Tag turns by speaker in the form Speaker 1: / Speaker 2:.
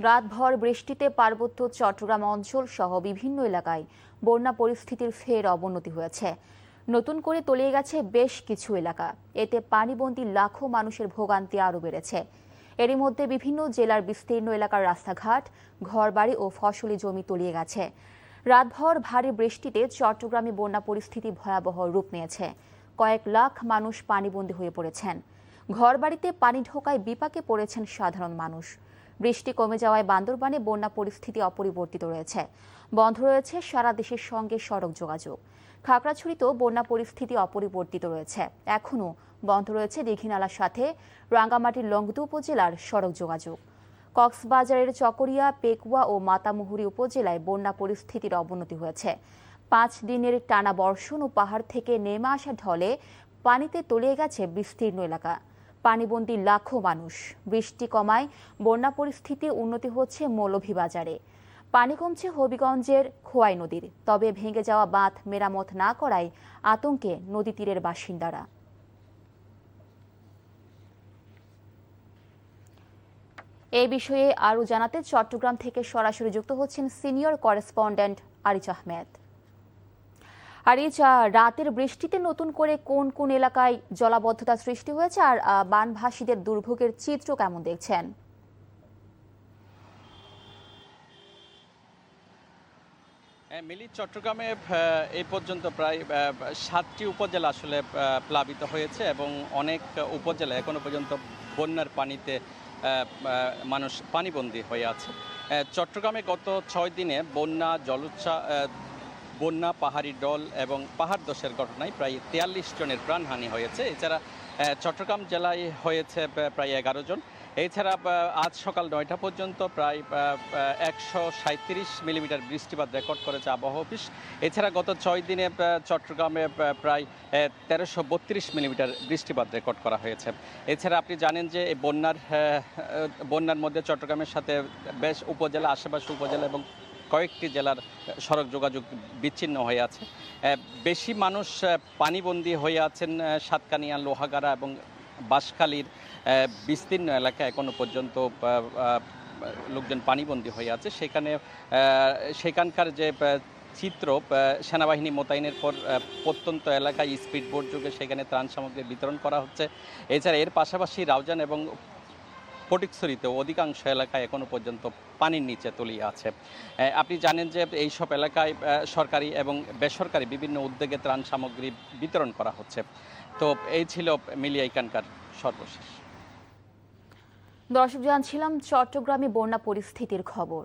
Speaker 1: রাতভর বৃষ্টিতে পার্বত্য চট্টগ্রাম অঞ্চল সহ বিভিন্ন এলাকায় বন্যা পরিস্থিতির ফের অবনতি হয়েছে। নতুন করে তলিয়ে গেছে বেশ কিছু এলাকা। এতে পানিবন্দী লাখো মানুষের ভোগান্তি আরও বেড়েছে। এরই মধ্যে বিভিন্ন জেলার বিস্তীর্ণ এলাকার রাস্তাঘাট, ঘরবাড়ি ও ফসলি জমি তলিয়ে গেছে। রাতভর ভারী বৃষ্টিতে চট্টগ্রামে বন্যা পরিস্থিতি ভয়াবহ রূপ নিয়েছে। কয়েক লাখ মানুষ পানিবন্দী হয়ে পড়েছেন। ঘরবাড়িতে পানি ঢোকায় বিপাকে পড়েছেন সাধারণ মানুষ। বৃষ্টি কমে যাওয়ায় বান্দরবানে বন্যা পরিস্থিতি অপরিবর্তিত রয়েছে। বন্ধ রয়েছে সারা দেশের সঙ্গে সড়ক যোগাযোগ। খাগড়াছড়িতেও বন্যা পরিস্থিতি অপরিবর্তিত রয়েছে। এখনও বন্ধ রয়েছে দীঘিনালার সাথে রাঙ্গামাটির লংগদু উপজেলার সড়ক যোগাযোগ। কক্সবাজারের চকরিয়া, পেকুয়া ও মাতামুহুরী উপজেলায় বন্যা পরিস্থিতির অবনতি হয়েছে। 5 দিনের টানা বর্ষণ ও পাহাড় থেকে নেমে আসা ঢলে পানিতে তলিয়ে গেছে বিস্তীর্ণ এলাকা। পানিবন্দী লাখো মানুষ। বৃষ্টি কমায় বন্যা পরিস্থিতি উন্নতি হচ্ছে মৌলভীবাজারে। পানি কমছে হবিগঞ্জের খোয়াই নদীর। তবে ভেঙে যাওয়া বাঁধ মেরামত না করায় আতঙ্কে নদী তীরের বাসিন্দারা। এই বিষয়ে আরও জানাতে চট্টগ্রাম থেকে সরাসরি যুক্ত হচ্ছেন সিনিয়র করেসপন্ডেন্ট আরিজ আহমেদ। আরিজ, রাতের বৃষ্টিতে নতুন করে কোন কোন এলাকায় জলাবদ্ধতা সৃষ্টি হয়েছে আর বানভাসীদের দুর্ভোগের চিত্র কেমন দেখছেন?
Speaker 2: মিলি, চট্টগ্রামে এই পর্যন্ত প্রায় 7টি উপজেলা আসলে প্লাবিত হয়েছে এবং অনেক উপজেলা এখনো পর্যন্ত বন্যার পানিতে মানুষ পানিবন্দী হয়ে আছে। চট্টগ্রামে গত 6 দিনে বন্যা, পাহাড়ি ডল এবং পাহাড় ধসের ঘটনায় প্রায় 43 জনের প্রাণহানি হয়েছে। এছাড়া চট্টগ্রাম জেলায় হয়েছে প্রায় 11 জন। এছাড়া আজ সকাল 9টা পর্যন্ত প্রায় 137 মিলিমিটার বৃষ্টিপাত রেকর্ড করেছে আবহাওয়া অফিস। এছাড়া গত 6 দিনে চট্টগ্রামে প্রায় 1332 মিলিমিটার বৃষ্টিপাত রেকর্ড করা হয়েছে। এছাড়া আপনি জানেন যে এই বন্যার মধ্যে চট্টগ্রামের সাথে বেশ উপজেলা, আশেপাশে উপজেলা এবং কয়েকটি জেলার সড়ক যোগাযোগ বিচ্ছিন্ন হয়ে আছে। বেশি মানুষ পানিবন্দী হয়ে আছেন সাতকানিয়া, লোহাগাড়া এবং বাঁশখালীর বিস্তীর্ণ এলাকায় এখনো পর্যন্ত লোকজন পানিবন্দী হয়ে আছে। সেখানকার যে চিত্র, সেনাবাহিনী মোতায়েনের পর প্রত্যন্ত এলাকায় স্পিডবোট যোগে সেখানে ত্রাণ সামগ্রী বিতরণ করা হচ্ছে। এছাড়া এর পাশাপাশি রাউজান এবং ফটিকছড়িতেও অধিকাংশ এলাকায় এখনো পর্যন্ত পানির নিচে তলিয়ে আছে। আপনি জানেন যে এইসব এলাকায় সরকারি এবং বেসরকারি বিভিন্ন উদ্যোগে ত্রাণ সামগ্রী বিতরণ করা হচ্ছে। তো এই ছিল মিলিয়ে এখানকার সর্বশেষ।
Speaker 1: দর্শক, জানছিলাম চট্টগ্রামে বন্যা পরিস্থিতির খবর।